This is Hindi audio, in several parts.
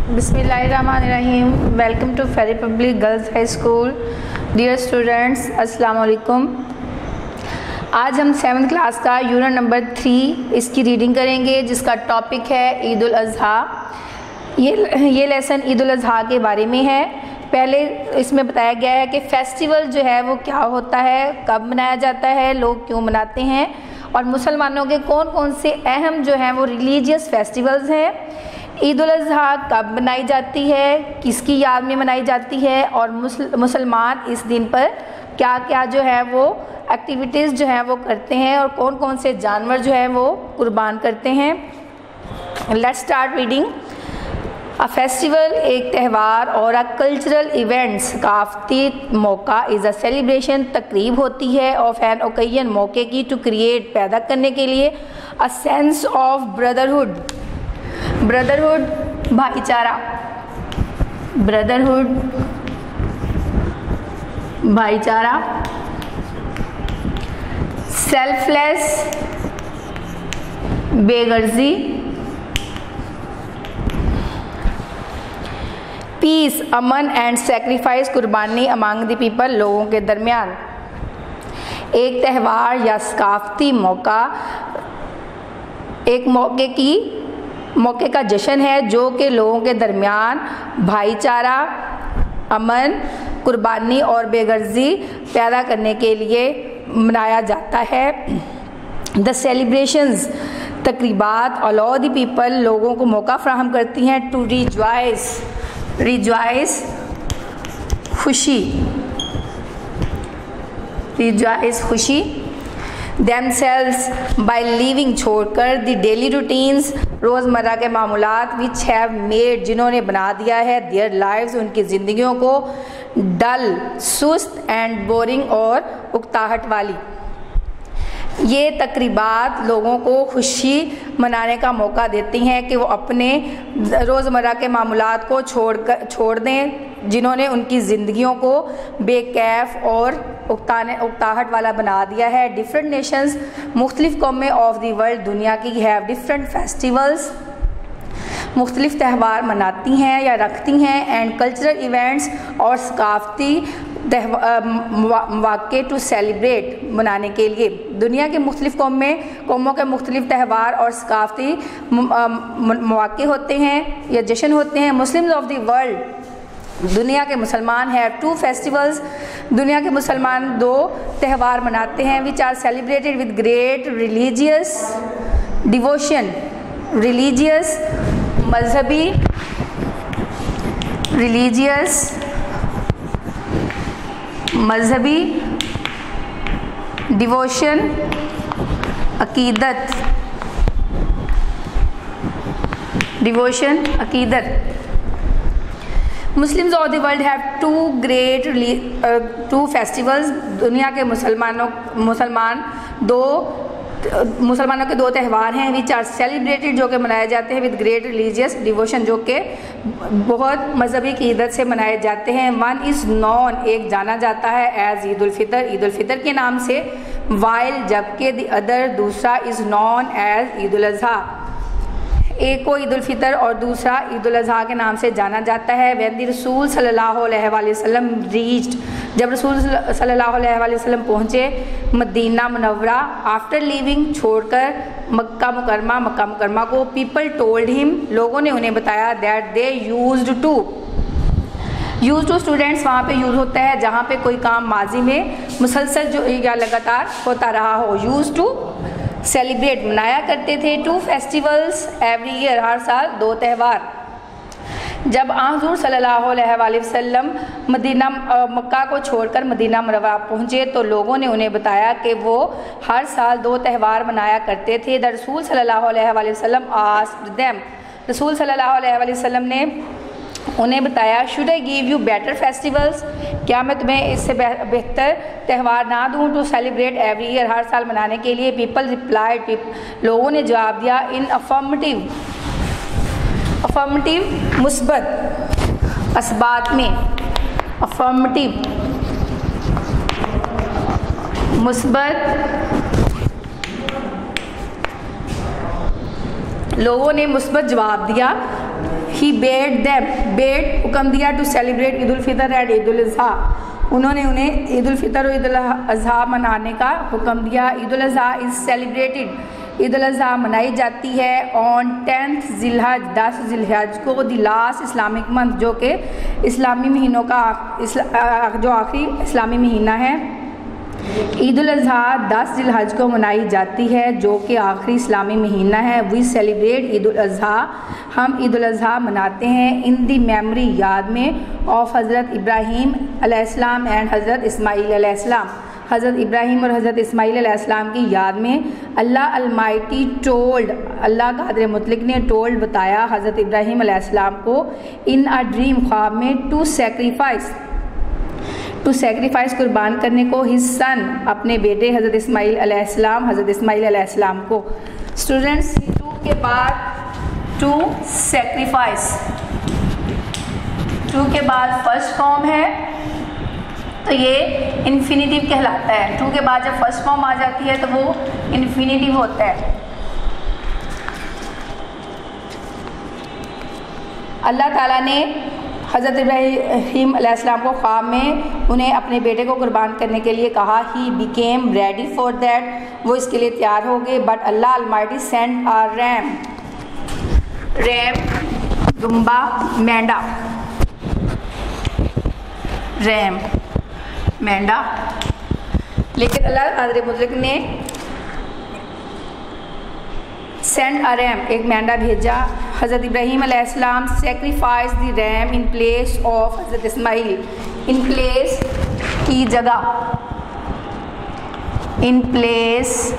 बिस्मिल्लाहिर्रहमानिर्रहीम। Welcome to Ferry public girls high school. Dear students, अस्सलाम वालेकुम। आज हम 7th क्लास का यूनिट नंबर 3 इसकी रीडिंग करेंगे, जिसका टॉपिक है ईद उल अज़हा। ये लेसन ईद उल अज़हा के बारे में है। पहले इसमें बताया गया है कि फ़ेस्टिवल जो है वो क्या होता है, कब मनाया जाता है, लोग क्यों मनाते हैं, और मुसलमानों के कौन कौन से अहम जो हैं वो रिलीजियस फेस्टिवल्स हैं। ईद उल अज़हा कब मनाई जाती है, किसकी याद में मनाई जाती है, और मुसलमान इस दिन पर क्या क्या जो है वो एक्टिविटीज़ जो हैं वो करते हैं, और कौन कौन से जानवर जो हैं वो कुर्बान करते हैं। Let's start reading. A festival एक त्यौहार और अ कल्चरल इवेंट्स सकाफ़ती मौका इज़ अ सेलिब्रेशन तकरीब होती है ऑफ एन ओकेजन मौके की टू क्रिएट पैदा करने के लिए अ सेंस ऑफ ब्रदरहुड भाईचारा, ब्रदरहुड भाईचारा, सेल्फलेस बेगर्जी, पीस अमन एंड सेक्रीफाइस कुर्बानी अमंग द पीपल लोगों के दरमियान। एक त्यौहार या सकाफ़ती मौका एक मौके का जश्न है जो कि लोगों के दरमियान भाईचारा, अमन, कुर्बानी और बेगर्जी पैदा करने के लिए मनाया जाता है। द सेलिब्रेशंस तकरीबात अलाउ द पीपल लोगों को मौका फ्राहम करती हैं टू रिजॉइस खुशी themselves by living छोड़कर द डेली रूटीन्स रोज़मर्रा के मामूलात विच हैव मेड जिन्होंने बना दिया है देयर लाइव्स उनकी ज़िंदगियों को डल, सुस्त एंड बोरिंग और उकताहट वाली। ये तकरीबात लोगों को खुशी मनाने का मौका देती हैं कि वो अपने रोज़मर्रा के मामूलात को छोड़ दें जिन्होंने उनकी ज़िंदगियों को बेकैफ और उकताहट वाला बना दिया है। डिफरेंट नेशंस मुख्तलिफ़ कौमें ऑफ द वर्ल्ड दुनिया की हैव डिफरेंट फेस्टिवल्स मुख्तलिफ़ त्यौहार मनाती हैं या रखती हैं एंड कल्चरल इवेंट्स और सकाफ़ती मौक़े टू सेलिब्रेट मनाने के लिए। दुनिया के मुख्तलिफ़ कौमों के मुख्तलिफ़ त्यौहार और सकाफ़ती मौक़े होते हैं या जश्न होते हैं। मुस्लिम्स ऑफ द वर्ल्ड दुनिया के मुसलमान हैव 2 फेस्टिवल्स दुनिया के मुसलमान 2 त्यौहार मनाते हैं which are celebrated with great religious devotion. Religious मजहबी डिवोशन अकीदत। Muslims of the world have 2 festivals दुनिया के मुसलमानों के 2 त्यौहार हैं विच आर सेलिब्रेटेड जो कि मनाए जाते हैं विद ग्रेट रिलीजियस डिवोशन जो कि बहुत मजहबी क़ीदत से मनाए जाते हैं। वन इज़ नॉन एक जाना जाता है एज़ ईद उल फितर के नाम से, वाइल जबकि द अदर दूसरा is non as Eid ul Azha. एक को ईद उल फितर और दूसरा ईद उल अज़हा के नाम से जाना जाता है। व्हेन द रसूल सल्लल्लाहु अलैहि वसल्लम रीच्ड जब रसूल सल्लल्लाहु अलैहि वसल्लम पहुँचे मदीना मुनव्वरा आफ्टर लिविंग छोड़कर मक्का मुकरमा को, पीपल टोल्ड हिम लोगों ने उन्हें बताया that they used to students वहाँ पे यूज़ होता है जहाँ पे कोई काम माजी में मुसलसल जो या लगातार होता रहा हो। यूज्ड टू सेलिब्रेट मनाया करते थे 2 फेस्टिवल्स एवरी ईयर हर साल 2 त्यौहार। जब हुज़ूर सल्लल्लाहु अलैहि वसल्लम मक्का को छोड़कर मदीना मुनव्वरा पहुँचे तो लोगों ने उन्हें बताया कि वो हर साल 2 त्यौहार मनाया करते थे। द रसूल सल्लल्लाहु अलैहि वसल्लम आस्क्ड देम रसूल सल्लल्लाहु अलैहि वसल्लम ने उन्हें बताया should I give you better festivals क्या मैं तुम्हें इससे बेहतर त्यौहार ना दूँ टू सेलिब्रेट एवरी ईयर हर साल मनाने के लिए। पीपल रिप्लाइड लोगों ने जवाब दिया इन अफर्मेटिव मुस्बत असबात में अफर्मेटिव मुस्बत लोगों ने मुस्बत जवाब दिया। ही बेड हुक्म दिया to celebrate Eid ul Fitr and Eid ul Azha. उन्होंने उन्हें ईद उल फितर और ईद उल अज़हा मनाने का हुक्म दिया। ईद उल अज़हा इज़ सेलिब्रेटेड, ईद उल अज़हा मनाई जाती है ऑन 10th ज़िलहज, 10 ज़िलहज को, द लास्ट इस्लामिक मंथ, जो कि इस्लामी महीनों का जो आखिरी इस्लामी महीना है। ईद उल अज़हा 10 ज़िलहज को मनाई जाती है, जो कि आखिरी इस्लामी महीना है। वी सेलिब्रेट ईद उल अज़हा, हम ईद उल अज़हा मनाते हैं इन दी मेमोरी, याद में, ऑफ हज़रत इब्राहीम अलैहिस्सलाम एंड हज़रत इस्माईल अलैहिस्सलाम, हज़रत इब्राहीम और हज़रत इस्माईल अलैहिस्सलाम की याद में। अल्लाह अलमाइटी टोल्ड, अल्लाह कादिर मुतलक ने टोल्ड बताया हज़रत इब्राहीम अलैहिस्सलाम को इन अ ड्रीम, ख्वाब में, टू सेक्रीफाइस कुर्बान करने को, हिज सन, अपने बेटे हज़रत इस्माईल अलैहिस्सलाम को। स्टूडेंट्स, टू के बाद टू सेक्रीफाइस, टू के बाद फर्स्ट फॉर्म है तो ये इन्फिनिटिव कहलाता है। टू के बाद जब फर्स्ट फॉर्म आ जाती है तो वो इन्फिनिटिव होता है। अल्लाह ताला ने हज़रत इब्राहीम अलैहिस्सलाम को ख्वाब में उन्हें अपने बेटे को कुर्बान करने के लिए कहा। He became ready for that, वो इसके लिए तैयार हो गए। But Allah almighty send a ram, दुम्बा, मेंढा, रैम, मेंढा, लेकिन अल्लाह कादिर मुतलक ने सेंड अ रैम, एक मेंढा भेजा। हज़रत इब्राहीम अलैहिस्सलाम sacrifice the RAM in place of हज़रत इस्माईल, इन प्लेस की जगह, इन प्लेस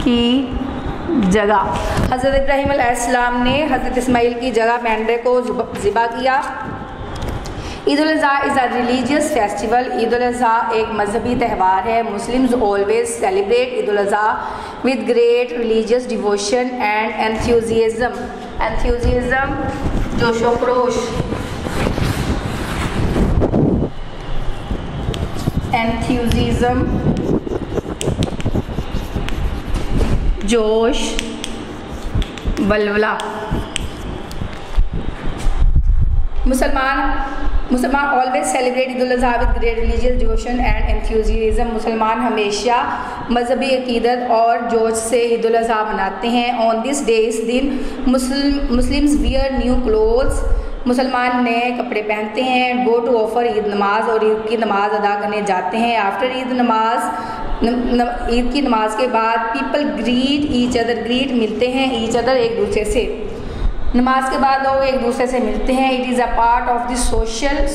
की जगह हज़रत इब्राहीम अलैहिस्सलाम ने हज़रत इस्माईल की जगह मेंढे को ज़िबा किया। Eid ul Azha is a religious festival, Eid ul Azha एक मजहबी त्यौहार है। Muslims always celebrate Eid ul Azha with great religious devotion and enthusiasm, जोशो खरोश, एंथुजियाज़म, जोश, वल्वला। मुसलमान always celebrate Eid ul Azha with great religious devotion and enthusiasm. मुसलमान हमेशा मजहबी अकीदत और जोश से ईद उल अज़हा मनाते हैं। ऑन दिस डे, इस दिन मुस्लिम्स वियर न्यू क्लोथ्स, मुसलमान नए कपड़े पहनते हैं। गो टू ऑफर ईद नमाज, और ईद की नमाज अदा करने जाते हैं। आफ्टर ईद नमाज, ईद की नमाज के बाद people greet each other, greet मिलते हैं ईच अदर, एक दूसरे से। नमाज के बाद लोग एक दूसरे से मिलते हैं। It is a part of the social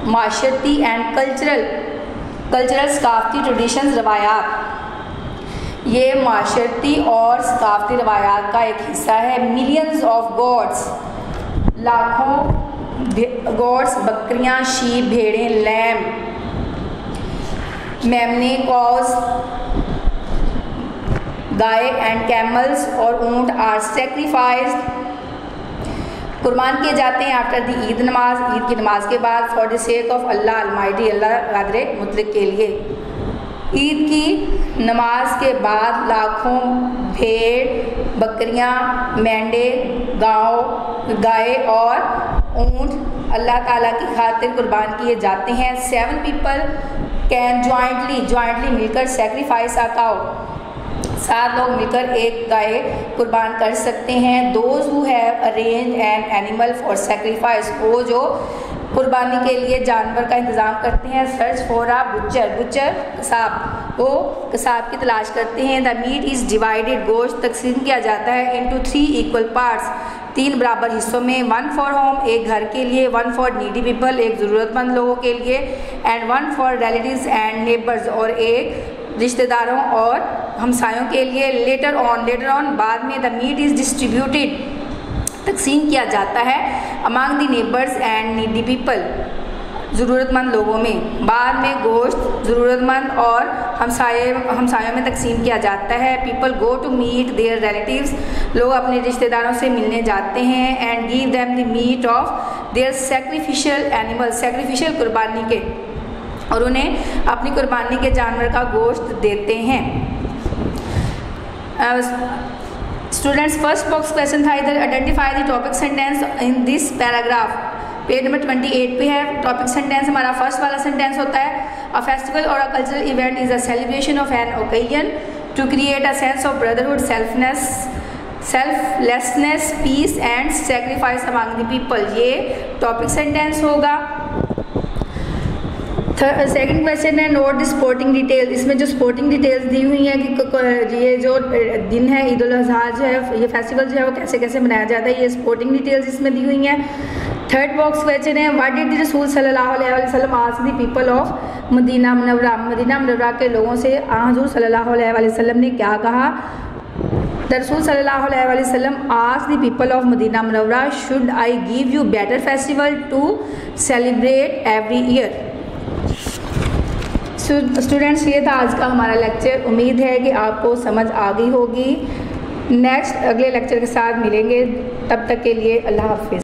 माशरती एंड कल्चरल सकाफ़ती ट्रेडिशंस, रवायात, ये माशरती और सकाफ़ती रवायात का एक हिस्सा है। मिलियंस ऑफ गॉड्स, लाखों गॉड्स, बकरियां, शीप, भेड़ें, लैम, मेमने, कॉज, गाय एंड कैमल्स और ऊंट आर सेक्रीफाइस्ड, कुर्बान किए जाते हैं। आफ्टर द ईद नमाज, ईद की नमाज के बाद, for the sake of Allah almighty, Allah कादिर मुतलक के लिए। ईद की नमाज के बाद लाखों भेड़, बकरियां, मेंढे, गाय और ऊंट अल्लाह ताला की खातिर कुर्बान किए जाते हैं। 7 पीपल कैन जॉइंटली मिलकर सेक्रीफाइस अ काउ, 7 लोग मिलकर एक गाय कुर्बान कर सकते हैं। Those who have arranged an animal for sacrifice, वो जो कुर्बानी के लिए जानवर का इंतज़ाम करते हैं। Search for a butcher, Kasab, वो कसाब की तलाश करते हैं। द मीट इज़ डिवाइडेड, गोश्त तकसीम किया जाता है इनटू 3 इक्वल पार्ट्स, 3 बराबर हिस्सों में। 1 फॉर होम, एक घर के लिए, 1 फॉर नीडी पीपल, एक ज़रूरतमंद लोगों के लिए, and 1 for relatives and neighbours, और एक रिश्तेदारों और हमसायों के लिए। लेटर ऑन बाद में, द मीट इज़ डिस्ट्रीब्यूटेड, तकसीम किया जाता है among the neighbours and needy people, ज़रूरतमंद लोगों में। बाद में गोश्त ज़रूरतमंद और हमसायों में तकसीम किया जाता है। People go to meet their relatives, लोग अपने रिश्तेदारों से मिलने जाते हैं। And give them the meat of their sacrificial animal, sacrificial कुर्बानी के, और उन्हें अपनी कुर्बानी के जानवर का गोश्त देते हैं। स्टूडेंट्स फर्स्ट बॉक्स क्वेश्चन था इधर, identify the topic sentence in this paragraph. Page number 28 पे है। टॉपिक सेंटेंस हमारा फर्स्ट वाला सेंटेंस होता है, अ फेस्टिवल और a cultural event is a celebration of an occasion to create a sense of brotherhood, selflessness, peace and sacrifice among the people. ये टॉपिक सेंटेंस होगा। सेकंड क्वेश्चन है, नोट द स्पोर्टिंग डिटेल। इसमें जो स्पोर्टिंग डिटेल्स दी हुई हैं कि ये जो दिन है ईद उल अज़हा जो है, ये फेस्टिवल जो है वो कैसे कैसे मनाया जाता है, ये स्पोर्टिंग डिटेल्स इसमें दी हुई हैं। थर्ड बॉक्स क्वेश्चन है, व्हाट डिड द रसूल सल्लल्लाहु अलैहि वसल्लम ask the people of Madina Munawwara. Madina Munawwara के लोगों से हुज़ूर सल्लल्लाहु अलैहि वसल्लम ने क्या कहा। द रसूल सल्लल्लाहु अलैहि वसल्लम ask the people of Madina Munawwara, should I give you better festival to celebrate every year. Students ये था आज का हमारा लेक्चर। उम्मीद है कि आपको समझ आ गई होगी। नेक्स्ट अगले लेक्चर के साथ मिलेंगे, तब तक के लिए अल्लाह हाफ़िज़।